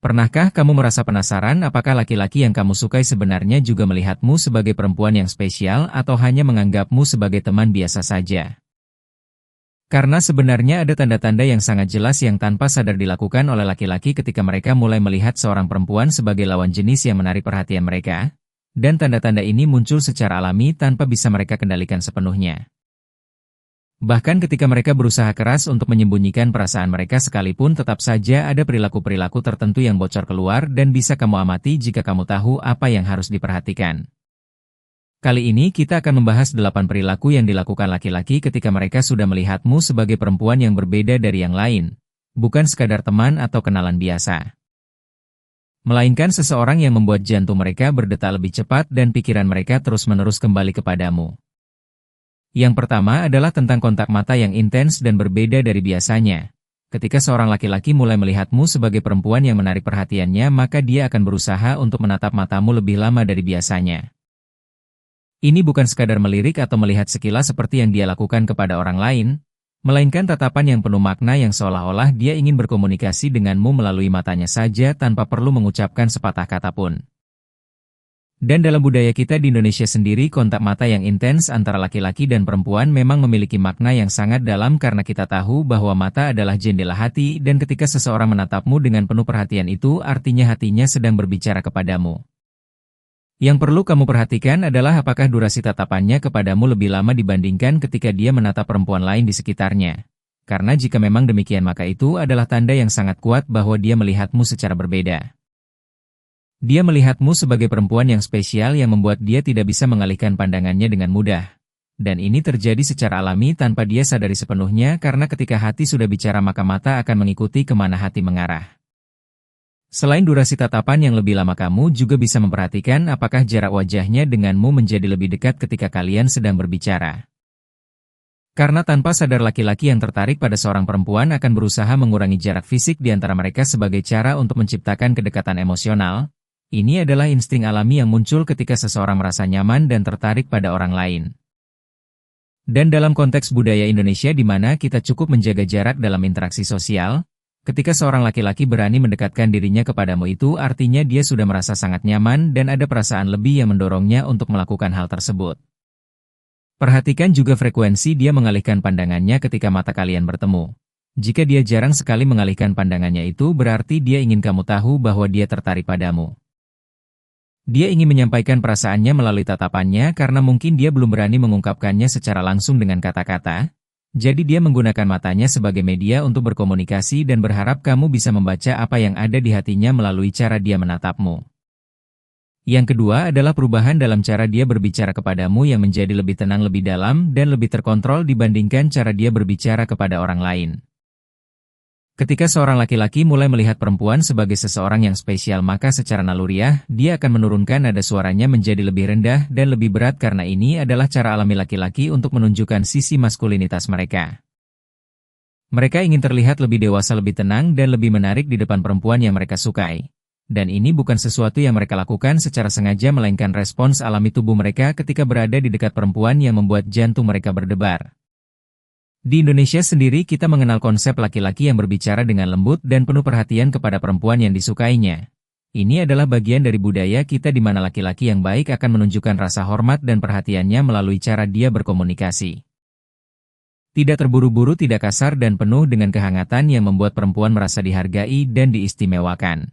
Pernahkah kamu merasa penasaran apakah laki-laki yang kamu sukai sebenarnya juga melihatmu sebagai perempuan yang spesial atau hanya menganggapmu sebagai teman biasa saja? Karena sebenarnya ada tanda-tanda yang sangat jelas yang tanpa sadar dilakukan oleh laki-laki ketika mereka mulai melihat seorang perempuan sebagai lawan jenis yang menarik perhatian mereka. Dan tanda-tanda ini muncul secara alami tanpa bisa mereka kendalikan sepenuhnya. Bahkan ketika mereka berusaha keras untuk menyembunyikan perasaan mereka sekalipun tetap saja ada perilaku-perilaku tertentu yang bocor keluar dan bisa kamu amati jika kamu tahu apa yang harus diperhatikan. Kali ini kita akan membahas 8 perilaku yang dilakukan laki-laki ketika mereka sudah melihatmu sebagai perempuan yang berbeda dari yang lain, bukan sekadar teman atau kenalan biasa. Melainkan seseorang yang membuat jantung mereka berdetak lebih cepat dan pikiran mereka terus-menerus kembali kepadamu. Yang pertama adalah tentang kontak mata yang intens dan berbeda dari biasanya. Ketika seorang laki-laki mulai melihatmu sebagai perempuan yang menarik perhatiannya, maka dia akan berusaha untuk menatap matamu lebih lama dari biasanya. Ini bukan sekadar melirik atau melihat sekilas seperti yang dia lakukan kepada orang lain, melainkan tatapan yang penuh makna yang seolah-olah dia ingin berkomunikasi denganmu melalui matanya saja tanpa perlu mengucapkan sepatah kata pun. Dan dalam budaya kita di Indonesia sendiri, kontak mata yang intens antara laki-laki dan perempuan memang memiliki makna yang sangat dalam karena kita tahu bahwa mata adalah jendela hati dan ketika seseorang menatapmu dengan penuh perhatian itu artinya hatinya sedang berbicara kepadamu. Yang perlu kamu perhatikan adalah apakah durasi tatapannya kepadamu lebih lama dibandingkan ketika dia menatap perempuan lain di sekitarnya. Karena jika memang demikian maka itu adalah tanda yang sangat kuat bahwa dia melihatmu secara berbeda. Dia melihatmu sebagai perempuan yang spesial yang membuat dia tidak bisa mengalihkan pandangannya dengan mudah. Dan ini terjadi secara alami tanpa dia sadari sepenuhnya karena ketika hati sudah bicara maka mata akan mengikuti kemana hati mengarah. Selain durasi tatapan yang lebih lama, kamu juga bisa memperhatikan apakah jarak wajahnya denganmu menjadi lebih dekat ketika kalian sedang berbicara. Karena tanpa sadar laki-laki yang tertarik pada seorang perempuan akan berusaha mengurangi jarak fisik di antara mereka sebagai cara untuk menciptakan kedekatan emosional. Ini adalah insting alami yang muncul ketika seseorang merasa nyaman dan tertarik pada orang lain. Dan dalam konteks budaya Indonesia di mana kita cukup menjaga jarak dalam interaksi sosial, ketika seorang laki-laki berani mendekatkan dirinya kepadamu itu artinya dia sudah merasa sangat nyaman dan ada perasaan lebih yang mendorongnya untuk melakukan hal tersebut. Perhatikan juga frekuensi dia mengalihkan pandangannya ketika mata kalian bertemu. Jika dia jarang sekali mengalihkan pandangannya itu berarti dia ingin kamu tahu bahwa dia tertarik padamu. Dia ingin menyampaikan perasaannya melalui tatapannya karena mungkin dia belum berani mengungkapkannya secara langsung dengan kata-kata. Jadi dia menggunakan matanya sebagai media untuk berkomunikasi dan berharap kamu bisa membaca apa yang ada di hatinya melalui cara dia menatapmu. Yang kedua adalah perubahan dalam cara dia berbicara kepadamu yang menjadi lebih tenang, lebih dalam, dan lebih terkontrol dibandingkan cara dia berbicara kepada orang lain. Ketika seorang laki-laki mulai melihat perempuan sebagai seseorang yang spesial maka secara naluriah, dia akan menurunkan nada suaranya menjadi lebih rendah dan lebih berat karena ini adalah cara alami laki-laki untuk menunjukkan sisi maskulinitas mereka. Mereka ingin terlihat lebih dewasa, lebih tenang, dan lebih menarik di depan perempuan yang mereka sukai. Dan ini bukan sesuatu yang mereka lakukan secara sengaja melainkan respons alami tubuh mereka ketika berada di dekat perempuan yang membuat jantung mereka berdebar. Di Indonesia sendiri kita mengenal konsep laki-laki yang berbicara dengan lembut dan penuh perhatian kepada perempuan yang disukainya. Ini adalah bagian dari budaya kita di mana laki-laki yang baik akan menunjukkan rasa hormat dan perhatiannya melalui cara dia berkomunikasi. Tidak terburu-buru, tidak kasar dan penuh dengan kehangatan yang membuat perempuan merasa dihargai dan diistimewakan.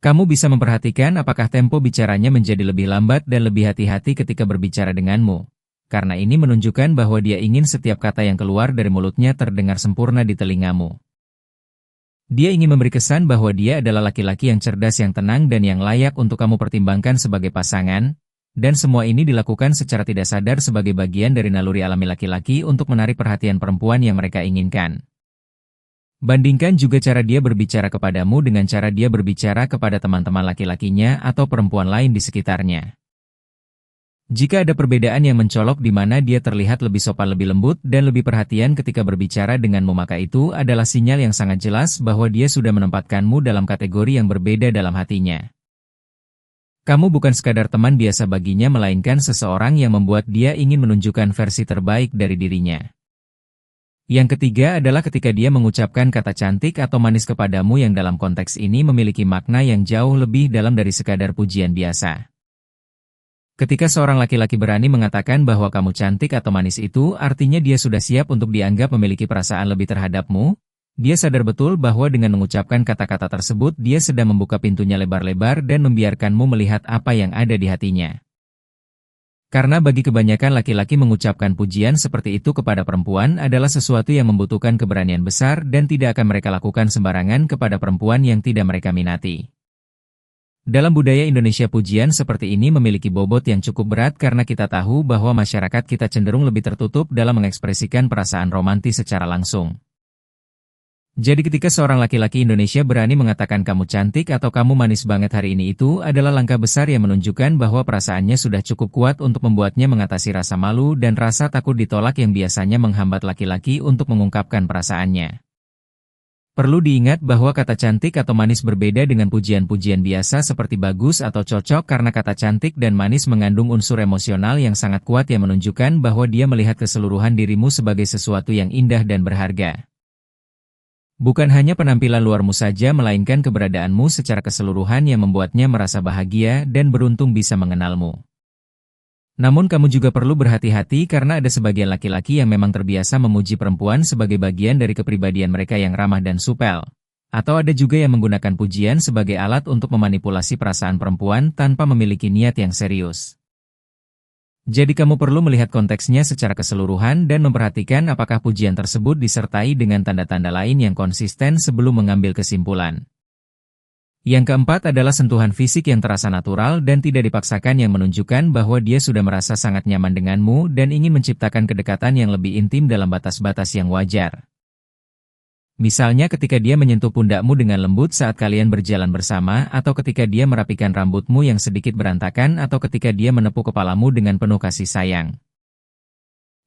Kamu bisa memperhatikan apakah tempo bicaranya menjadi lebih lambat dan lebih hati-hati ketika berbicara denganmu. Karena ini menunjukkan bahwa dia ingin setiap kata yang keluar dari mulutnya terdengar sempurna di telingamu. Dia ingin memberi kesan bahwa dia adalah laki-laki yang cerdas, yang tenang, dan yang layak untuk kamu pertimbangkan sebagai pasangan, dan semua ini dilakukan secara tidak sadar sebagai bagian dari naluri alami laki-laki untuk menarik perhatian perempuan yang mereka inginkan. Bandingkan juga cara dia berbicara kepadamu dengan cara dia berbicara kepada teman-teman laki-lakinya atau perempuan lain di sekitarnya. Jika ada perbedaan yang mencolok di mana dia terlihat lebih sopan, lebih lembut, dan lebih perhatian ketika berbicara denganmu, maka itu adalah sinyal yang sangat jelas bahwa dia sudah menempatkanmu dalam kategori yang berbeda dalam hatinya. Kamu bukan sekadar teman biasa baginya, melainkan seseorang yang membuat dia ingin menunjukkan versi terbaik dari dirinya. Yang ketiga adalah ketika dia mengucapkan kata cantik atau manis kepadamu yang dalam konteks ini memiliki makna yang jauh lebih dalam dari sekadar pujian biasa. Ketika seorang laki-laki berani mengatakan bahwa kamu cantik atau manis itu artinya dia sudah siap untuk dianggap memiliki perasaan lebih terhadapmu. Dia sadar betul bahwa dengan mengucapkan kata-kata tersebut dia sedang membuka pintunya lebar-lebar dan membiarkanmu melihat apa yang ada di hatinya. Karena bagi kebanyakan laki-laki mengucapkan pujian seperti itu kepada perempuan adalah sesuatu yang membutuhkan keberanian besar dan tidak akan mereka lakukan sembarangan kepada perempuan yang tidak mereka minati. Dalam budaya Indonesia pujian seperti ini memiliki bobot yang cukup berat karena kita tahu bahwa masyarakat kita cenderung lebih tertutup dalam mengekspresikan perasaan romantis secara langsung. Jadi ketika seorang laki-laki Indonesia berani mengatakan kamu cantik atau kamu manis banget hari ini itu adalah langkah besar yang menunjukkan bahwa perasaannya sudah cukup kuat untuk membuatnya mengatasi rasa malu dan rasa takut ditolak yang biasanya menghambat laki-laki untuk mengungkapkan perasaannya. Perlu diingat bahwa kata cantik atau manis berbeda dengan pujian-pujian biasa seperti bagus atau cocok karena kata cantik dan manis mengandung unsur emosional yang sangat kuat yang menunjukkan bahwa dia melihat keseluruhan dirimu sebagai sesuatu yang indah dan berharga. Bukan hanya penampilan luarmu saja melainkan keberadaanmu secara keseluruhan yang membuatnya merasa bahagia dan beruntung bisa mengenalmu. Namun kamu juga perlu berhati-hati karena ada sebagian laki-laki yang memang terbiasa memuji perempuan sebagai bagian dari kepribadian mereka yang ramah dan supel. Atau ada juga yang menggunakan pujian sebagai alat untuk memanipulasi perasaan perempuan tanpa memiliki niat yang serius. Jadi kamu perlu melihat konteksnya secara keseluruhan dan memperhatikan apakah pujian tersebut disertai dengan tanda-tanda lain yang konsisten sebelum mengambil kesimpulan. Yang keempat adalah sentuhan fisik yang terasa natural dan tidak dipaksakan yang menunjukkan bahwa dia sudah merasa sangat nyaman denganmu dan ingin menciptakan kedekatan yang lebih intim dalam batas-batas yang wajar. Misalnya ketika dia menyentuh pundakmu dengan lembut saat kalian berjalan bersama, atau ketika dia merapikan rambutmu yang sedikit berantakan, atau ketika dia menepuk kepalamu dengan penuh kasih sayang.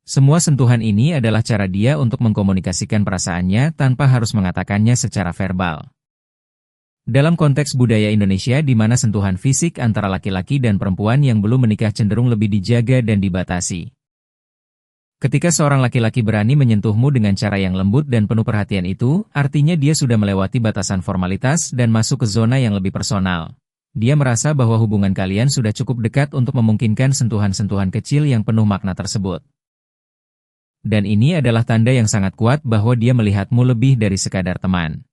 Semua sentuhan ini adalah cara dia untuk mengkomunikasikan perasaannya tanpa harus mengatakannya secara verbal. Dalam konteks budaya Indonesia di mana sentuhan fisik antara laki-laki dan perempuan yang belum menikah cenderung lebih dijaga dan dibatasi. Ketika seorang laki-laki berani menyentuhmu dengan cara yang lembut dan penuh perhatian itu, artinya dia sudah melewati batasan formalitas dan masuk ke zona yang lebih personal. Dia merasa bahwa hubungan kalian sudah cukup dekat untuk memungkinkan sentuhan-sentuhan kecil yang penuh makna tersebut. Dan ini adalah tanda yang sangat kuat bahwa dia melihatmu lebih dari sekadar teman.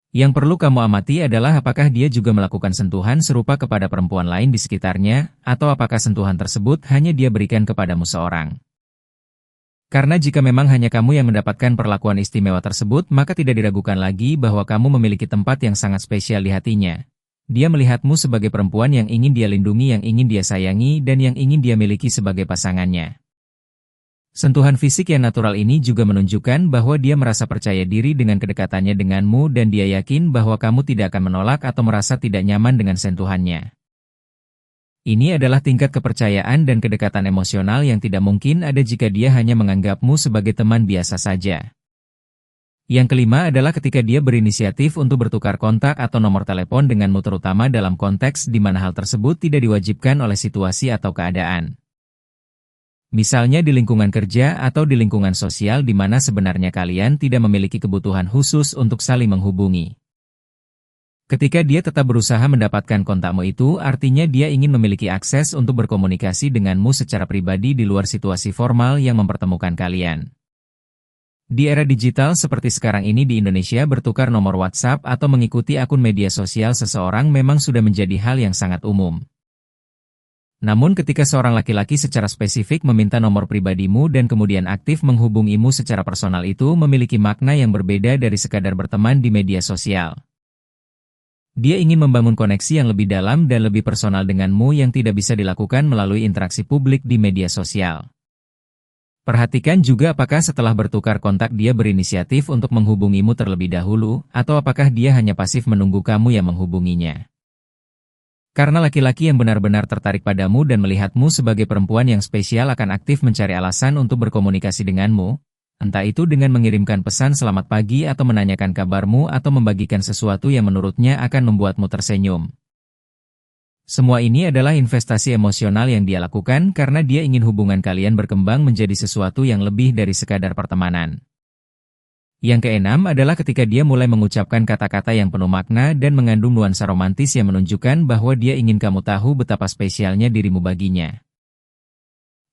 Yang perlu kamu amati adalah apakah dia juga melakukan sentuhan serupa kepada perempuan lain di sekitarnya, atau apakah sentuhan tersebut hanya dia berikan kepadamu seorang. Karena jika memang hanya kamu yang mendapatkan perlakuan istimewa tersebut, maka tidak diragukan lagi bahwa kamu memiliki tempat yang sangat spesial di hatinya. Dia melihatmu sebagai perempuan yang ingin dia lindungi, yang ingin dia sayangi, dan yang ingin dia miliki sebagai pasangannya. Sentuhan fisik yang natural ini juga menunjukkan bahwa dia merasa percaya diri dengan kedekatannya denganmu dan dia yakin bahwa kamu tidak akan menolak atau merasa tidak nyaman dengan sentuhannya. Ini adalah tingkat kepercayaan dan kedekatan emosional yang tidak mungkin ada jika dia hanya menganggapmu sebagai teman biasa saja. Yang kelima adalah ketika dia berinisiatif untuk bertukar kontak atau nomor telepon denganmu, terutama dalam konteks di mana hal tersebut tidak diwajibkan oleh situasi atau keadaan. Misalnya di lingkungan kerja atau di lingkungan sosial di mana sebenarnya kalian tidak memiliki kebutuhan khusus untuk saling menghubungi. Ketika dia tetap berusaha mendapatkan kontakmu itu, artinya dia ingin memiliki akses untuk berkomunikasi denganmu secara pribadi di luar situasi formal yang mempertemukan kalian. Di era digital seperti sekarang ini di Indonesia, bertukar nomor WhatsApp atau mengikuti akun media sosial seseorang memang sudah menjadi hal yang sangat umum. Namun ketika seorang laki-laki secara spesifik meminta nomor pribadimu dan kemudian aktif menghubungimu secara personal, itu memiliki makna yang berbeda dari sekadar berteman di media sosial. Dia ingin membangun koneksi yang lebih dalam dan lebih personal denganmu yang tidak bisa dilakukan melalui interaksi publik di media sosial. Perhatikan juga apakah setelah bertukar kontak dia berinisiatif untuk menghubungimu terlebih dahulu, atau apakah dia hanya pasif menunggu kamu yang menghubunginya. Karena laki-laki yang benar-benar tertarik padamu dan melihatmu sebagai perempuan yang spesial akan aktif mencari alasan untuk berkomunikasi denganmu, entah itu dengan mengirimkan pesan selamat pagi atau menanyakan kabarmu atau membagikan sesuatu yang menurutnya akan membuatmu tersenyum. Semua ini adalah investasi emosional yang dia lakukan karena dia ingin hubungan kalian berkembang menjadi sesuatu yang lebih dari sekadar pertemanan. Yang keenam adalah ketika dia mulai mengucapkan kata-kata yang penuh makna dan mengandung nuansa romantis yang menunjukkan bahwa dia ingin kamu tahu betapa spesialnya dirimu baginya.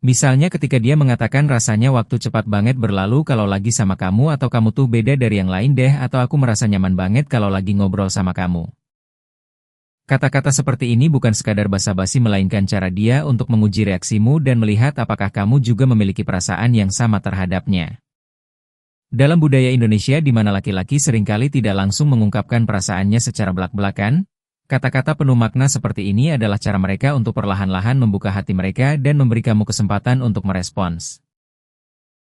Misalnya ketika dia mengatakan rasanya waktu cepat banget berlalu kalau lagi sama kamu, atau kamu tuh beda dari yang lain deh, atau aku merasa nyaman banget kalau lagi ngobrol sama kamu. Kata-kata seperti ini bukan sekadar basa-basi melainkan cara dia untuk menguji reaksimu dan melihat apakah kamu juga memiliki perasaan yang sama terhadapnya. Dalam budaya Indonesia di mana laki-laki seringkali tidak langsung mengungkapkan perasaannya secara belak-belakan, kata-kata penuh makna seperti ini adalah cara mereka untuk perlahan-lahan membuka hati mereka dan memberi kamu kesempatan untuk merespons.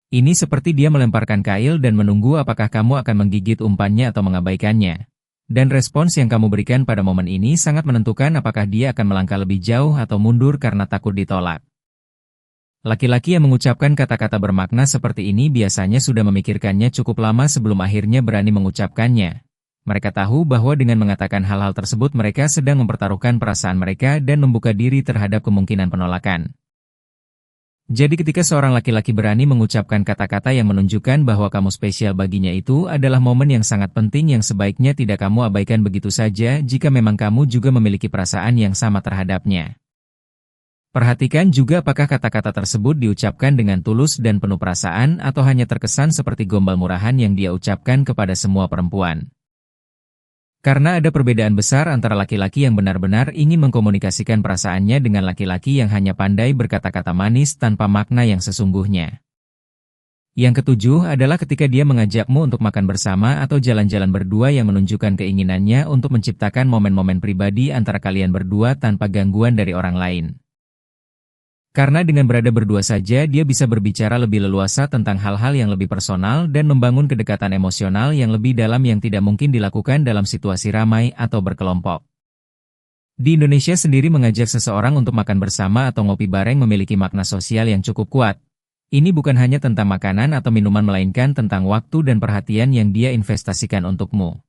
Ini seperti dia melemparkan kail dan menunggu apakah kamu akan menggigit umpannya atau mengabaikannya. Dan respons yang kamu berikan pada momen ini sangat menentukan apakah dia akan melangkah lebih jauh atau mundur karena takut ditolak. Laki-laki yang mengucapkan kata-kata bermakna seperti ini biasanya sudah memikirkannya cukup lama sebelum akhirnya berani mengucapkannya. Mereka tahu bahwa dengan mengatakan hal-hal tersebut mereka sedang mempertaruhkan perasaan mereka dan membuka diri terhadap kemungkinan penolakan. Jadi ketika seorang laki-laki berani mengucapkan kata-kata yang menunjukkan bahwa kamu spesial baginya, itu adalah momen yang sangat penting yang sebaiknya tidak kamu abaikan begitu saja jika memang kamu juga memiliki perasaan yang sama terhadapnya. Perhatikan juga apakah kata-kata tersebut diucapkan dengan tulus dan penuh perasaan atau hanya terkesan seperti gombal murahan yang dia ucapkan kepada semua perempuan. Karena ada perbedaan besar antara laki-laki yang benar-benar ingin mengkomunikasikan perasaannya dengan laki-laki yang hanya pandai berkata-kata manis tanpa makna yang sesungguhnya. Yang ketujuh adalah ketika dia mengajakmu untuk makan bersama atau jalan-jalan berdua yang menunjukkan keinginannya untuk menciptakan momen-momen pribadi antara kalian berdua tanpa gangguan dari orang lain. Karena dengan berada berdua saja dia bisa berbicara lebih leluasa tentang hal-hal yang lebih personal dan membangun kedekatan emosional yang lebih dalam yang tidak mungkin dilakukan dalam situasi ramai atau berkelompok. Di Indonesia sendiri mengajak seseorang untuk makan bersama atau ngopi bareng memiliki makna sosial yang cukup kuat. Ini bukan hanya tentang makanan atau minuman melainkan tentang waktu dan perhatian yang dia investasikan untukmu.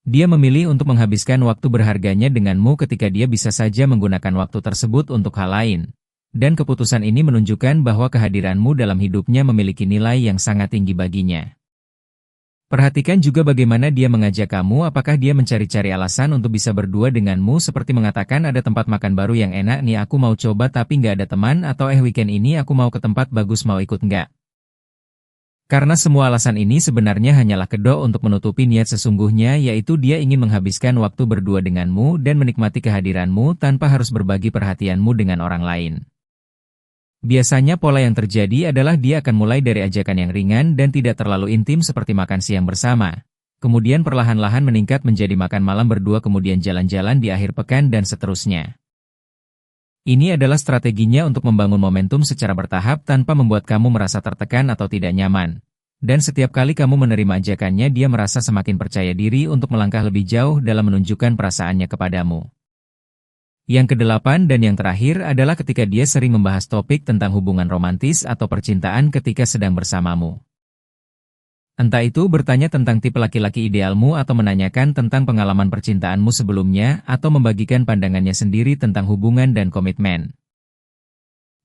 Dia memilih untuk menghabiskan waktu berharganya denganmu ketika dia bisa saja menggunakan waktu tersebut untuk hal lain. Dan keputusan ini menunjukkan bahwa kehadiranmu dalam hidupnya memiliki nilai yang sangat tinggi baginya. Perhatikan juga bagaimana dia mengajak kamu, apakah dia mencari-cari alasan untuk bisa berdua denganmu seperti mengatakan ada tempat makan baru yang enak nih aku mau coba tapi nggak ada teman, atau weekend ini aku mau ke tempat bagus mau ikut nggak? Karena semua alasan ini sebenarnya hanyalah kedok untuk menutupi niat sesungguhnya, yaitu dia ingin menghabiskan waktu berdua denganmu dan menikmati kehadiranmu tanpa harus berbagi perhatianmu dengan orang lain. Biasanya pola yang terjadi adalah dia akan mulai dari ajakan yang ringan dan tidak terlalu intim seperti makan siang bersama. Kemudian perlahan-lahan meningkat menjadi makan malam berdua, kemudian jalan-jalan di akhir pekan dan seterusnya. Ini adalah strateginya untuk membangun momentum secara bertahap tanpa membuat kamu merasa tertekan atau tidak nyaman. Dan setiap kali kamu menerima ajakannya dia merasa semakin percaya diri untuk melangkah lebih jauh dalam menunjukkan perasaannya kepadamu. Yang kedelapan dan yang terakhir adalah ketika dia sering membahas topik tentang hubungan romantis atau percintaan ketika sedang bersamamu. Entah itu bertanya tentang tipe laki-laki idealmu atau menanyakan tentang pengalaman percintaanmu sebelumnya atau membagikan pandangannya sendiri tentang hubungan dan komitmen.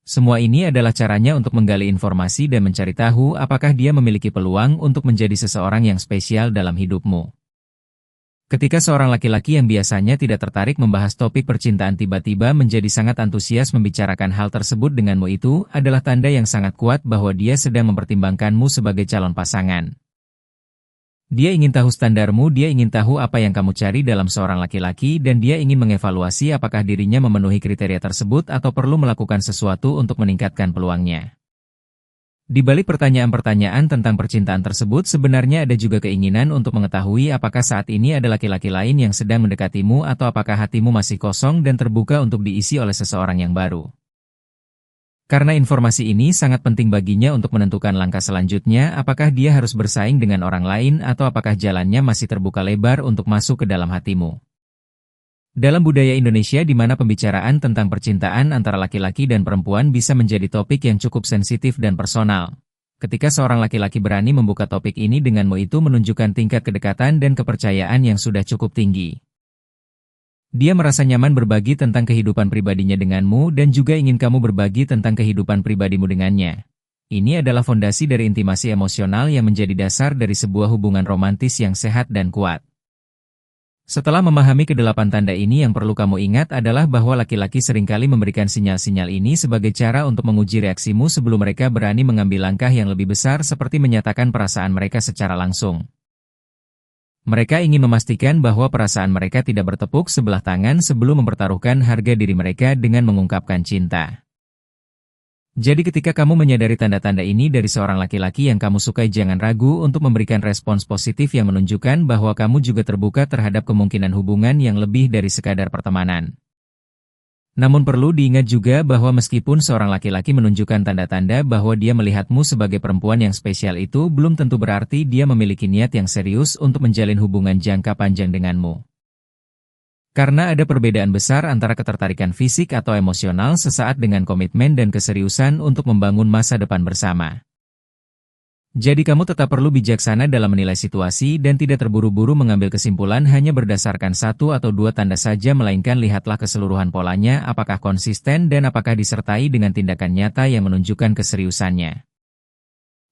Semua ini adalah caranya untuk menggali informasi dan mencari tahu apakah dia memiliki peluang untuk menjadi seseorang yang spesial dalam hidupmu. Ketika seorang laki-laki yang biasanya tidak tertarik membahas topik percintaan tiba-tiba menjadi sangat antusias membicarakan hal tersebut denganmu, itu adalah tanda yang sangat kuat bahwa dia sedang mempertimbangkanmu sebagai calon pasangan. Dia ingin tahu standarmu, dia ingin tahu apa yang kamu cari dalam seorang laki-laki, dan dia ingin mengevaluasi apakah dirinya memenuhi kriteria tersebut atau perlu melakukan sesuatu untuk meningkatkan peluangnya. Di balik pertanyaan-pertanyaan tentang percintaan tersebut sebenarnya ada juga keinginan untuk mengetahui apakah saat ini ada laki-laki lain yang sedang mendekatimu atau apakah hatimu masih kosong dan terbuka untuk diisi oleh seseorang yang baru. Karena informasi ini sangat penting baginya untuk menentukan langkah selanjutnya, apakah dia harus bersaing dengan orang lain atau apakah jalannya masih terbuka lebar untuk masuk ke dalam hatimu. Dalam budaya Indonesia di mana pembicaraan tentang percintaan antara laki-laki dan perempuan bisa menjadi topik yang cukup sensitif dan personal. Ketika seorang laki-laki berani membuka topik ini denganmu, itu menunjukkan tingkat kedekatan dan kepercayaan yang sudah cukup tinggi. Dia merasa nyaman berbagi tentang kehidupan pribadinya denganmu dan juga ingin kamu berbagi tentang kehidupan pribadimu dengannya. Ini adalah fondasi dari intimasi emosional yang menjadi dasar dari sebuah hubungan romantis yang sehat dan kuat. Setelah memahami kedelapan tanda ini, yang perlu kamu ingat adalah bahwa laki-laki seringkali memberikan sinyal-sinyal ini sebagai cara untuk menguji reaksimu sebelum mereka berani mengambil langkah yang lebih besar seperti menyatakan perasaan mereka secara langsung. Mereka ingin memastikan bahwa perasaan mereka tidak bertepuk sebelah tangan sebelum mempertaruhkan harga diri mereka dengan mengungkapkan cinta. Jadi ketika kamu menyadari tanda-tanda ini dari seorang laki-laki yang kamu sukai, jangan ragu untuk memberikan respons positif yang menunjukkan bahwa kamu juga terbuka terhadap kemungkinan hubungan yang lebih dari sekadar pertemanan. Namun perlu diingat juga bahwa meskipun seorang laki-laki menunjukkan tanda-tanda bahwa dia melihatmu sebagai perempuan yang spesial, itu belum tentu berarti dia memiliki niat yang serius untuk menjalin hubungan jangka panjang denganmu. Karena ada perbedaan besar antara ketertarikan fisik atau emosional sesaat dengan komitmen dan keseriusan untuk membangun masa depan bersama. Jadi kamu tetap perlu bijaksana dalam menilai situasi dan tidak terburu-buru mengambil kesimpulan hanya berdasarkan satu atau dua tanda saja, melainkan lihatlah keseluruhan polanya, apakah konsisten dan apakah disertai dengan tindakan nyata yang menunjukkan keseriusannya.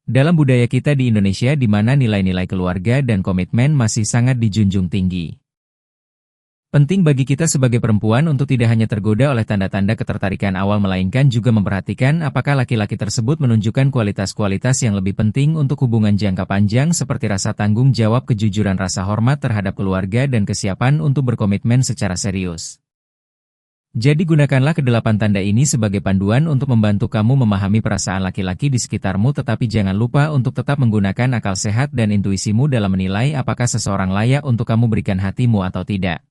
Dalam budaya kita di Indonesia di mana nilai-nilai keluarga dan komitmen masih sangat dijunjung tinggi. Penting bagi kita sebagai perempuan untuk tidak hanya tergoda oleh tanda-tanda ketertarikan awal, melainkan juga memperhatikan apakah laki-laki tersebut menunjukkan kualitas-kualitas yang lebih penting untuk hubungan jangka panjang seperti rasa tanggung jawab, kejujuran, rasa hormat terhadap keluarga, dan kesiapan untuk berkomitmen secara serius. Jadi gunakanlah kedelapan tanda ini sebagai panduan untuk membantu kamu memahami perasaan laki-laki di sekitarmu, tetapi jangan lupa untuk tetap menggunakan akal sehat dan intuisimu dalam menilai apakah seseorang layak untuk kamu berikan hatimu atau tidak.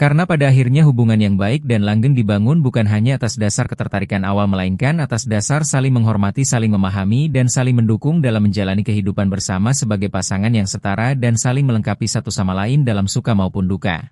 Karena pada akhirnya hubungan yang baik dan langgeng dibangun bukan hanya atas dasar ketertarikan awal, melainkan atas dasar saling menghormati, saling memahami, dan saling mendukung dalam menjalani kehidupan bersama sebagai pasangan yang setara dan saling melengkapi satu sama lain dalam suka maupun duka.